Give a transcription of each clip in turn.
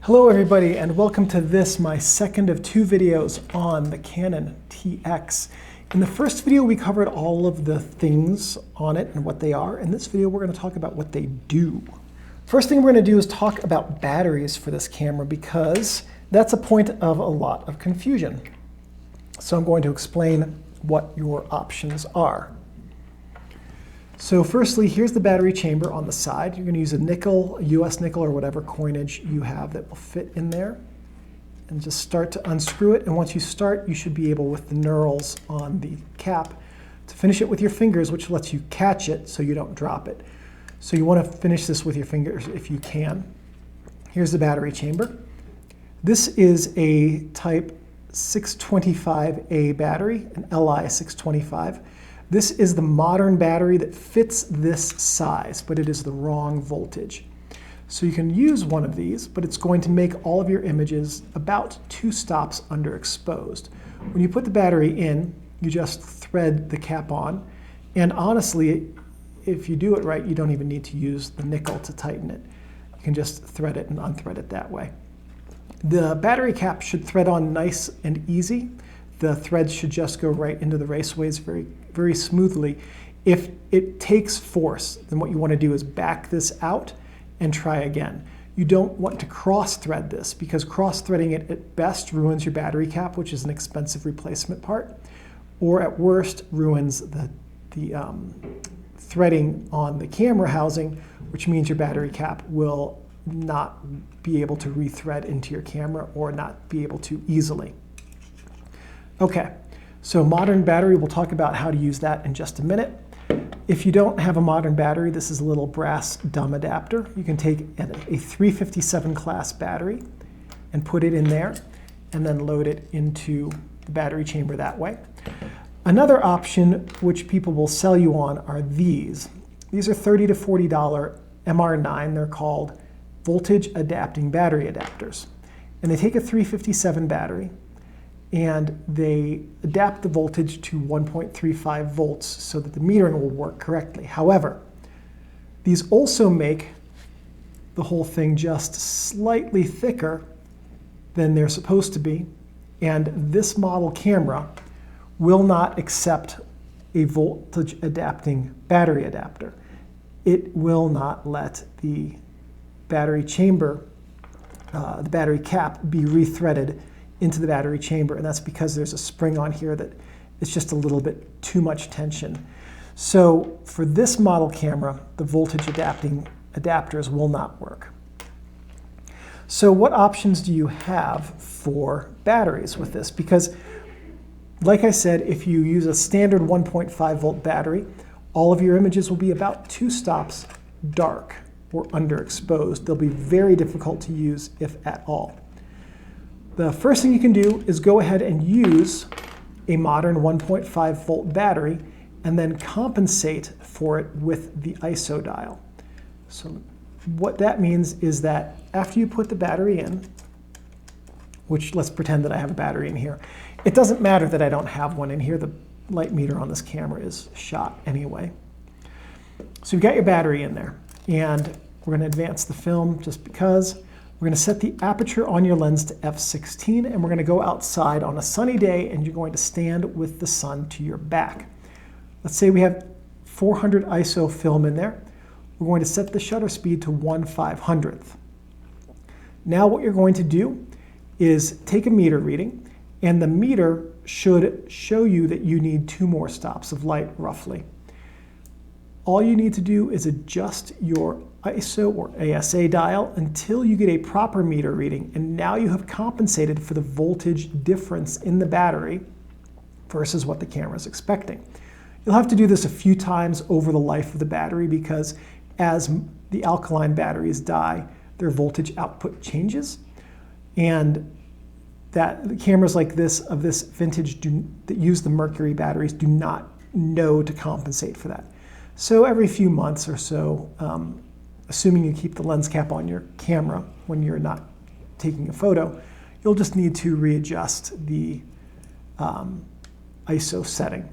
Hello everybody, and welcome to this, my second of two videos on the Canon TX. In the first video we covered all of the things on it and what they are. In this video we're going to talk about what they do. First thing we're going to do is talk about batteries for this camera because that's a point of a lot of confusion. So I'm going to explain what your options are. So firstly, here's the battery chamber on the side. You're going to use a nickel, a US nickel, or whatever coinage you have that will fit in there. And just start to unscrew it. And once you start, you should be able, with the knurls on the cap, to finish it with your fingers, which lets you catch it so you don't drop it. So you want to finish this with your fingers if you can. Here's the battery chamber. This is a type 625A battery, an Li 625. This is the modern battery that fits this size, but it is the wrong voltage. So you can use one of these, but it's going to make all of your images about 2 stops underexposed. When you put the battery in, you just thread the cap on, and honestly, if you do it right, you don't even need to use the nickel to tighten it. You can just thread it and unthread it that way. The battery cap should thread on nice and easy. The threads should just go right into the raceways very smoothly. If it takes force, then what you want to do is back this out and try again. You don't want to cross-thread this because cross-threading it at best ruins your battery cap, which is an expensive replacement part, or at worst ruins the threading on the camera housing, which means your battery cap will not be able to rethread into your camera or not be able to easily. Okay, so modern battery, we'll talk about how to use that in just a minute. If you don't have a modern battery, this is a little brass dumb adapter. You can take a 357 class battery and put it in there and then load it into the battery chamber that way. Another option which people will sell you on are these. These are $30 to $40 MR9. They're called voltage adapting battery adapters. And they take a 357 battery and they adapt the voltage to 1.35 volts so that the metering will work correctly. However, these also make the whole thing just slightly thicker than they're supposed to be, and this model camera will not accept a voltage adapting battery adapter. It will not let the battery chamber, the battery cap, be rethreaded into the battery chamber, and that's because there's a spring on here that it's just a little bit too much tension. So for this model camera, the voltage adapting adapters will not work. So what options do you have for batteries with this? Because like I said, if you use a standard 1.5 volt battery, all of your images will be about 2 stops dark or underexposed. They'll be very difficult to use, if at all. The first thing you can do is go ahead and use a modern 1.5 volt battery and then compensate for it with the ISO dial. So what that means is that after you put the battery in, which let's pretend that I have a battery in here. It doesn't matter that I don't have one in here. The light meter on this camera is shot anyway. So you've got your battery in there, and we're going to advance the film just because. We're going to set the aperture on your lens to f16, and we're going to go outside on a sunny day, and you're going to stand with the sun to your back. Let's say we have 400 ISO film in there. We're going to set the shutter speed to 1/500th. Now what you're going to do is take a meter reading, and the meter should show you that you need 2 more stops of light, roughly. All you need to do is adjust your ISO or ASA dial until you get a proper meter reading, and now you have compensated for the voltage difference in the battery versus what the camera is expecting. You'll have to do this a few times over the life of the battery because as the alkaline batteries die, their voltage output changes, and that the cameras like this of this vintage that use the mercury batteries do not know to compensate for that. So every few months or so, assuming you keep the lens cap on your camera when you're not taking a photo, you'll just need to readjust the ISO setting.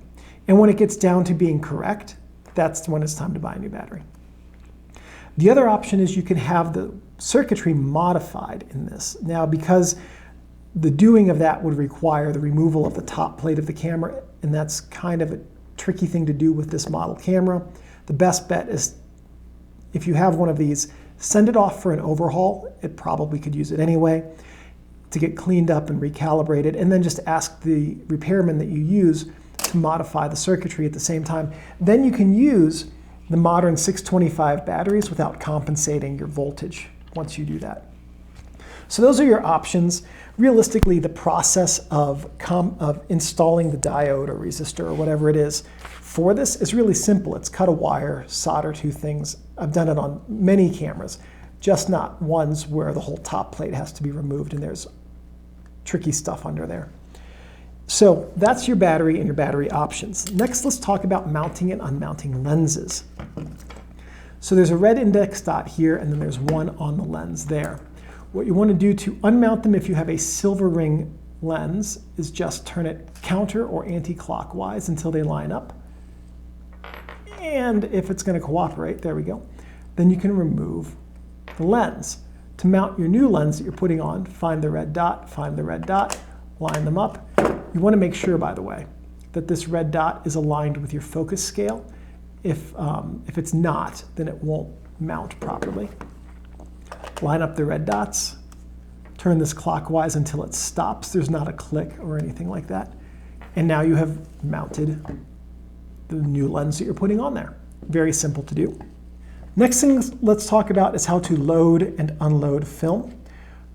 And when it gets down to being correct, that's when it's time to buy a new battery. The other option is you can have the circuitry modified in this. Now, because the doing of that would require the removal of the top plate of the camera, and that's kind of a tricky thing to do with this model camera, the best bet is, if you have one of these, send it off for an overhaul. It probably could use it anyway, to get cleaned up and recalibrated, and then just ask the repairman that you use to modify the circuitry at the same time. Then you can use the modern 625 batteries without compensating your voltage once you do that. So those are your options. Realistically, the process of installing the diode or resistor or whatever it is for this is really simple. It's cut a wire, solder two things. I've done it on many cameras, just not ones where the whole top plate has to be removed and there's tricky stuff under there. So that's your battery and your battery options. Next, let's talk about mounting and unmounting lenses. So there's a red index dot here, and then there's one on the lens there. What you want to do to unmount them if you have a silver ring lens is just turn it counter or anti-clockwise until they line up. And if it's going to cooperate, there we go, then you can remove the lens. To mount your new lens that you're putting on, find the red dot, line them up. You want to make sure, by the way, that this red dot is aligned with your focus scale. If it's not, then it won't mount properly. Line up the red dots, turn this clockwise until it stops. There's not a click or anything like that. And now you have mounted the new lens that you're putting on there. Very simple to do. Next thing let's talk about is how to load and unload film.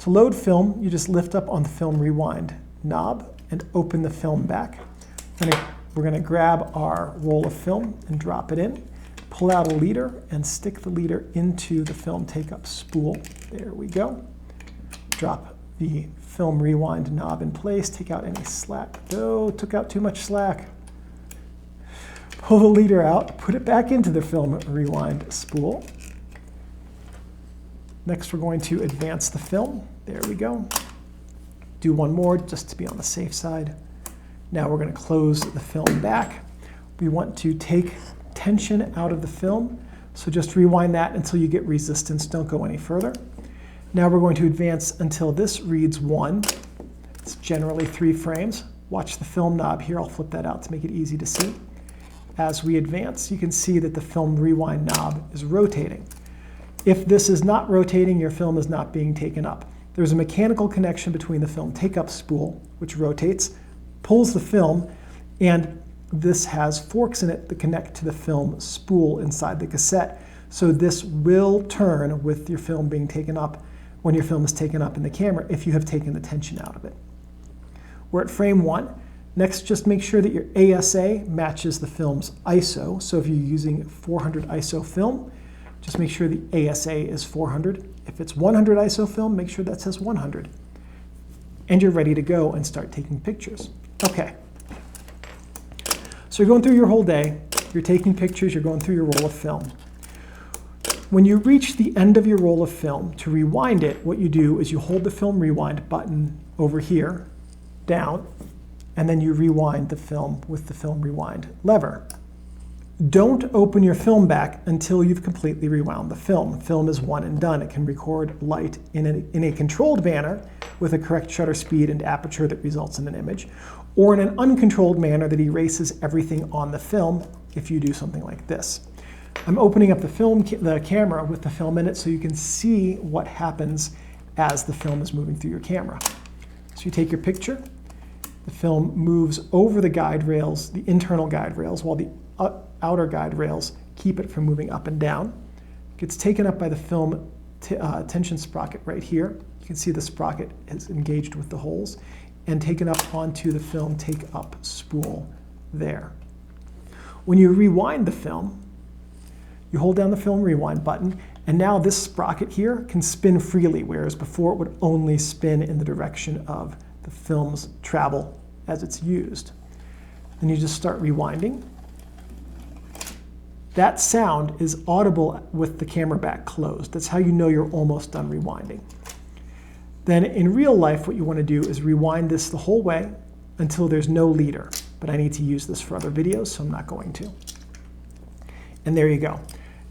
To load film, you just lift up on the film rewind knob and open the film back. We're going to grab our roll of film and drop it in, pull out a leader and stick the leader into the film take-up spool. There we go. Drop the film rewind knob in place, take out any slack. Oh, took out too much slack. Pull the leader out, put it back into the film rewind spool. Next, we're going to advance the film. There we go. Do one more just to be on the safe side. Now we're going to close the film back. We want to take tension out of the film, so just rewind that until you get resistance. Don't go any further. Now we're going to advance until this reads 1. It's generally 3 frames. Watch the film knob here. I'll flip that out to make it easy to see. As we advance, you can see that the film rewind knob is rotating. If this is not rotating, your film is not being taken up. There's a mechanical connection between the film take-up spool, which rotates, pulls the film, and this has forks in it that connect to the film spool inside the cassette. So this will turn with your film being taken up when your film is taken up in the camera if you have taken the tension out of it. We're at frame 1. Next, just make sure that your ASA matches the film's ISO. So if you're using 400 ISO film, just make sure the ASA is 400. If it's 100 ISO film, make sure that says 100. And you're ready to go and start taking pictures. Okay. So you're going through your whole day, you're taking pictures, you're going through your roll of film. When you reach the end of your roll of film, to rewind it, what you do is you hold the film rewind button over here, down, and then you rewind the film with the film rewind lever. Don't open your film back until you've completely rewound the film. Film is one and done. It can record light in a controlled manner with a correct shutter speed and aperture that results in an image, or in an uncontrolled manner that erases everything on the film if you do something like this. I'm opening up the camera with the film in it so you can see what happens as the film is moving through your camera. So you take your picture, the film moves over the guide rails, the internal guide rails, while the outer guide rails keep it from moving up and down. It gets taken up by the film tension sprocket right here. You can see the sprocket is engaged with the holes and taken up onto the film take-up spool there. When you rewind the film, you hold down the film rewind button, and now this sprocket here can spin freely, whereas before it would only spin in the direction of the film's travel as it's used. Then you just start rewinding. That sound is audible with the camera back closed. That's how you know you're almost done rewinding. Then in real life, what you want to do is rewind this the whole way until there's no leader. But I need to use this for other videos, so I'm not going to. And there you go.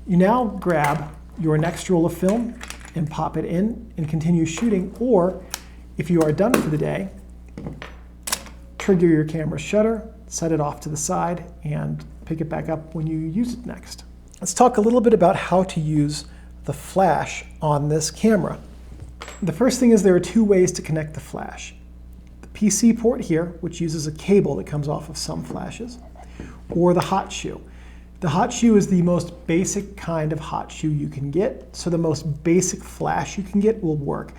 You now grab your next roll of film, and pop it in and continue shooting, or if you are done for the day, trigger your camera shutter, set it off to the side, and pick it back up when you use it next. Let's talk a little bit about how to use the flash on this camera. The first thing is there are two ways to connect the flash. The PC port here, which uses a cable that comes off of some flashes, or the hot shoe. The hot shoe is the most basic kind of hot shoe you can get, so the most basic flash you can get will work.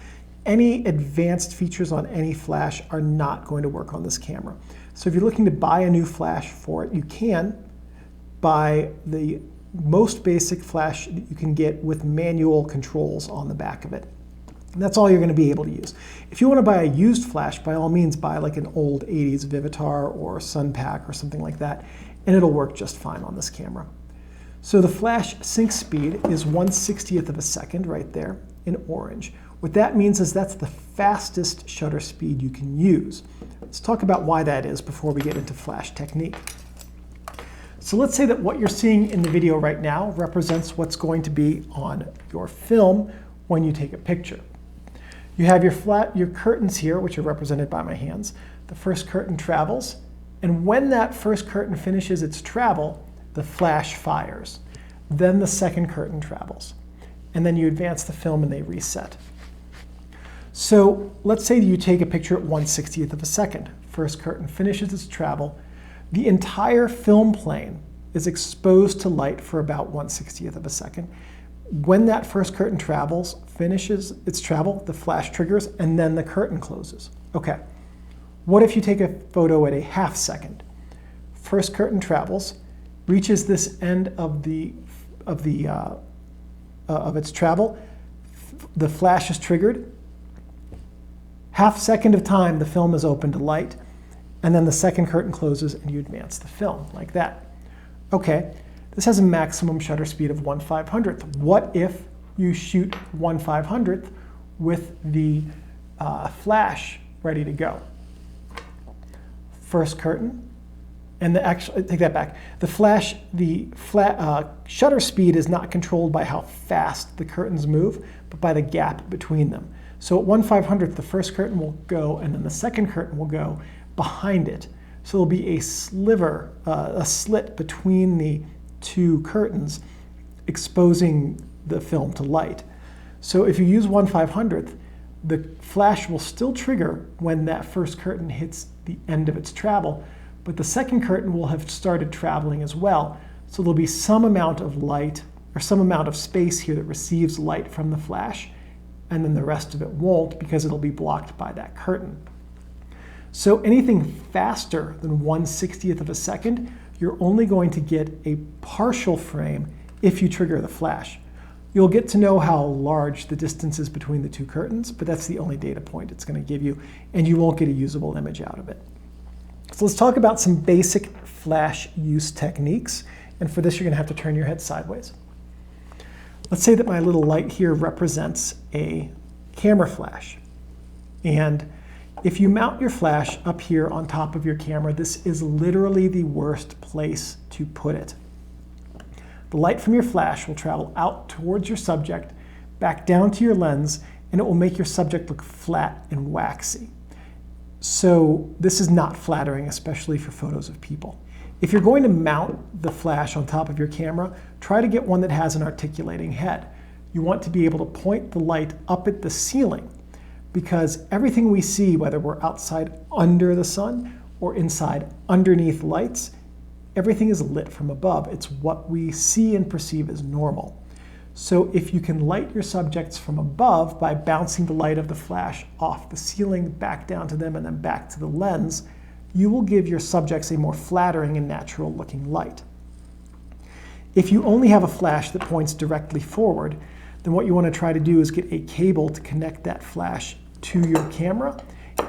Any advanced features on any flash are not going to work on this camera. So if you're looking to buy a new flash for it, you can buy the most basic flash that you can get with manual controls on the back of it. And that's all you're going to be able to use. If you want to buy a used flash, by all means buy like an old 80s Vivitar or Sunpack or something like that, and it'll work just fine on this camera. So the flash sync speed is 1/60th of a second right there in orange. What that means is that's the fastest shutter speed you can use. Let's talk about why that is before we get into flash technique. So let's say that what you're seeing in the video right now represents what's going to be on your film when you take a picture. You have your curtains here, which are represented by my hands. The first curtain travels, and when that first curtain finishes its travel, the flash fires. Then the second curtain travels, and then you advance the film and they reset. So let's say you take a picture at 1/60th of a second. First curtain finishes its travel. The entire film plane is exposed to light for about 1/60th of a second. When that first curtain finishes its travel, the flash triggers, and then the curtain closes. Okay, what if you take a photo at a 1/2 second? First curtain travels, reaches this end of its travel, the flash is triggered. 1/2 second of time, the film is open to light, and then the second curtain closes and you advance the film like that. Okay, this has a maximum shutter speed of 1/500th. What if you shoot 1/500th with the flash ready to go? First curtain, and take that back. The shutter speed is not controlled by how fast the curtains move, but by the gap between them. So at 1/500th, the first curtain will go, and then the second curtain will go behind it. So there'll be a sliver, a slit between the two curtains, exposing the film to light. So if you use 1/500th, the flash will still trigger when that first curtain hits the end of its travel, but the second curtain will have started traveling as well. So there'll be some amount of light, or some amount of space here that receives light from the flash, and then the rest of it won't because it'll be blocked by that curtain. So anything faster than 1/60th of a second, you're only going to get a partial frame if you trigger the flash. You'll get to know how large the distance is between the two curtains, but that's the only data point it's going to give you, and you won't get a usable image out of it. So let's talk about some basic flash use techniques, and for this you're going to have to turn your head sideways. Let's say that my little light here represents a camera flash. And if you mount your flash up here on top of your camera, this is literally the worst place to put it. The light from your flash will travel out towards your subject, back down to your lens, and it will make your subject look flat and waxy. So this is not flattering, especially for photos of people. If you're going to mount the flash on top of your camera, try to get one that has an articulating head. You want to be able to point the light up at the ceiling, because everything we see, whether we're outside under the sun or inside underneath lights, everything is lit from above. It's what we see and perceive as normal. So if you can light your subjects from above by bouncing the light of the flash off the ceiling, back down to them, and then back to the lens, you will give your subjects a more flattering and natural looking light. If you only have a flash that points directly forward, then what you want to try to do is get a cable to connect that flash to your camera,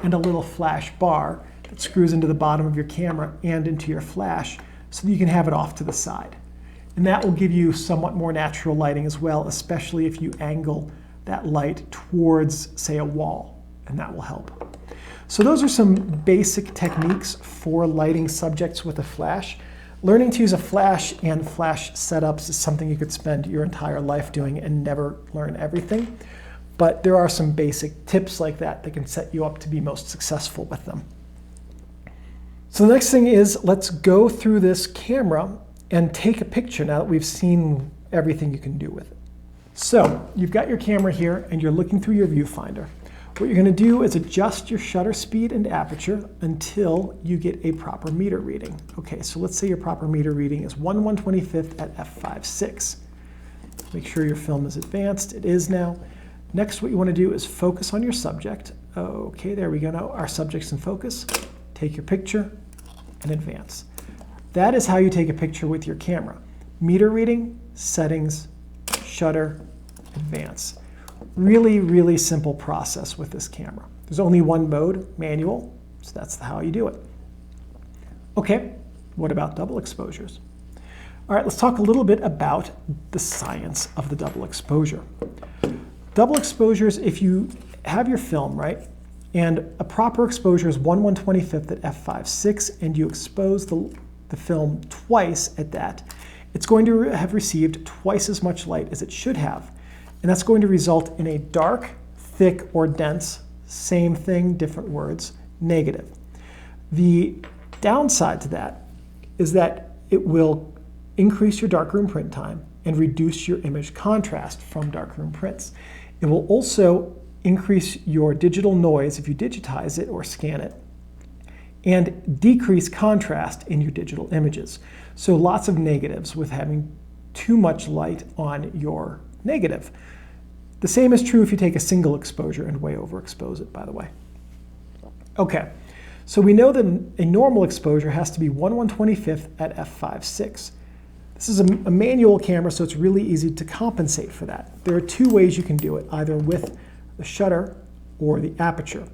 and a little flash bar that screws into the bottom of your camera and into your flash so that you can have it off to the side. And that will give you somewhat more natural lighting as well, especially if you angle that light towards, say, a wall, and that will help. So those are some basic techniques for lighting subjects with a flash. Learning to use a flash and flash setups is something you could spend your entire life doing and never learn everything. but there are some basic tips like that that can set you up to be most successful with them. So the next thing is, let's go through this camera and take a picture now that we've seen everything you can do with it. So you've got your camera here and you're looking through your viewfinder. What you're going to do is adjust your shutter speed and aperture until you get a proper meter reading. Okay, so let's say your proper meter reading is 1/125th at f/6. Make sure your film is advanced. It is now. Next, what you want to do is focus on your subject. Okay, there we go. Now our subject's in focus. Take your picture and advance. That is how you take a picture with your camera. Meter reading, settings, shutter, advance. Really, really simple process with this camera. There's only one mode, manual, so that's how you do it. Okay, what about double exposures? All right, let's talk a little bit about the science of the double exposure. Double exposures, if you have your film, right, and a proper exposure is 1/125th at f/6, and you expose the film twice at that, it's going to have received twice as much light as it should have. And that's going to result in a dark, thick, or dense, same thing, different words, negative. The downside to that is that it will increase your darkroom print time and reduce your image contrast from darkroom prints. It will also increase your digital noise if you digitize it or scan it, and decrease contrast in your digital images. So lots of negatives with having too much light on your negative. The same is true if you take a single exposure and way overexpose it, by the way. Okay, so we know that a normal exposure has to be 1/125th at f/6. This is a manual camera, so it's really easy to compensate for that. There are two ways you can do it, either with the shutter or the aperture.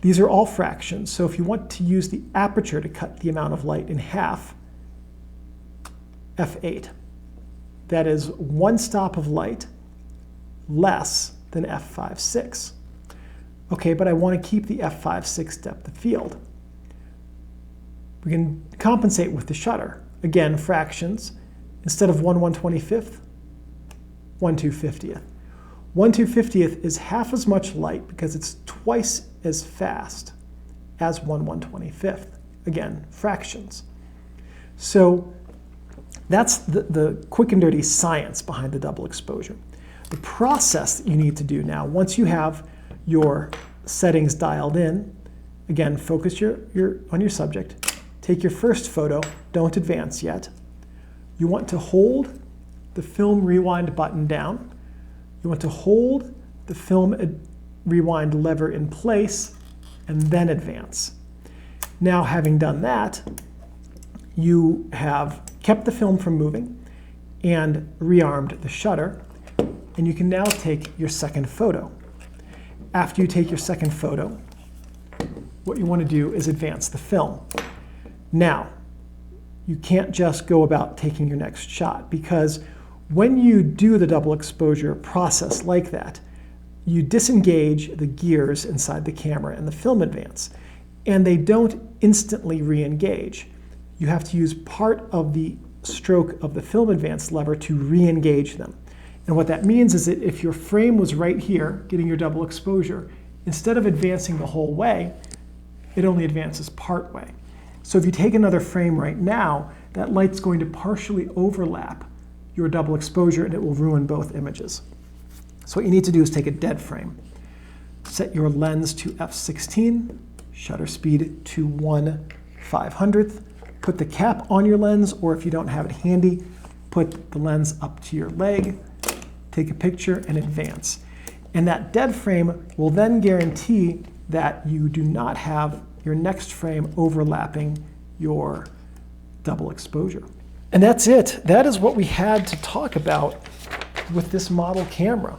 These are all fractions, so if you want to use the aperture to cut the amount of light in half, f8. That is one stop of light less than f/6. Okay, but I want to keep the f/6 depth of field. We can compensate with the shutter. Again, fractions. Instead of 1/125th, 1/250th. 1/250th is half as much light because it's twice as fast as 1/125th. Again, fractions. So that's the quick and dirty science behind the double exposure. The process that you need to do now, once you have your settings dialed in, again, focus on your subject, take your first photo, don't advance yet. You want to hold the film rewind button down. You want to hold the film rewind lever in place and then advance. Now, having done that, you have kept the film from moving and rearmed the shutter, and you can now take your second photo. After you take your second photo, what you want to do is advance the film. Now, you can't just go about taking your next shot, because when you do the double exposure process like that, you disengage the gears inside the camera and the film advance, and they don't instantly re-engage. You have to use part of the stroke of the film advance lever to re-engage them. And what that means is that if your frame was right here, getting your double exposure, instead of advancing the whole way, it only advances part way. So if you take another frame right now, that light's going to partially overlap your double exposure and it will ruin both images. So what you need to do is take a dead frame. Set your lens to f16, shutter speed to 1/500th. Put the cap on your lens, or if you don't have it handy, put the lens up to your leg, take a picture and advance. And that dead frame will then guarantee that you do not have your next frame overlapping your double exposure. And that's it. That is what we had to talk about with this model camera.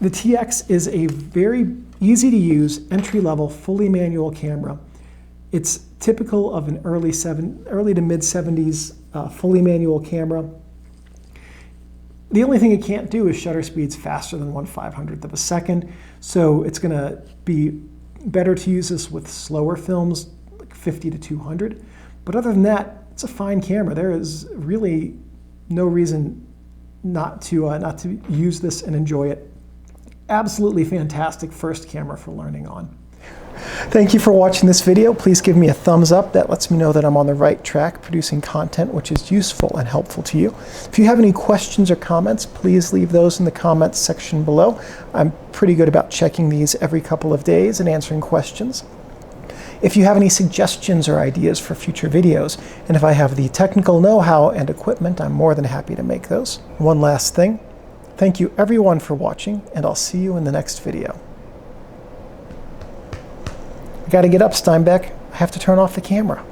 The TX is a very easy to use, entry-level, fully manual camera. It's typical of an early to mid-70s fully manual camera. The only thing it can't do is shutter speeds faster than 1/500th of a second, so it's going to be better to use this with slower films, like 50 to 200. But other than that, it's a fine camera. There is really no reason not to use this and enjoy it. absolutely fantastic first camera for learning on. Thank you for watching this video. Please give me a thumbs up. That lets me know that I'm on the right track producing content which is useful and helpful to you. If you have any questions or comments, please leave those in the comments section below. I'm pretty good about checking these every couple of days and answering questions. If you have any suggestions or ideas for future videos, and if I have the technical know-how and equipment, I'm more than happy to make those. One last thing. Thank you everyone for watching, and I'll see you in the next video. I gotta get up, Steinbeck. I have to turn off the camera.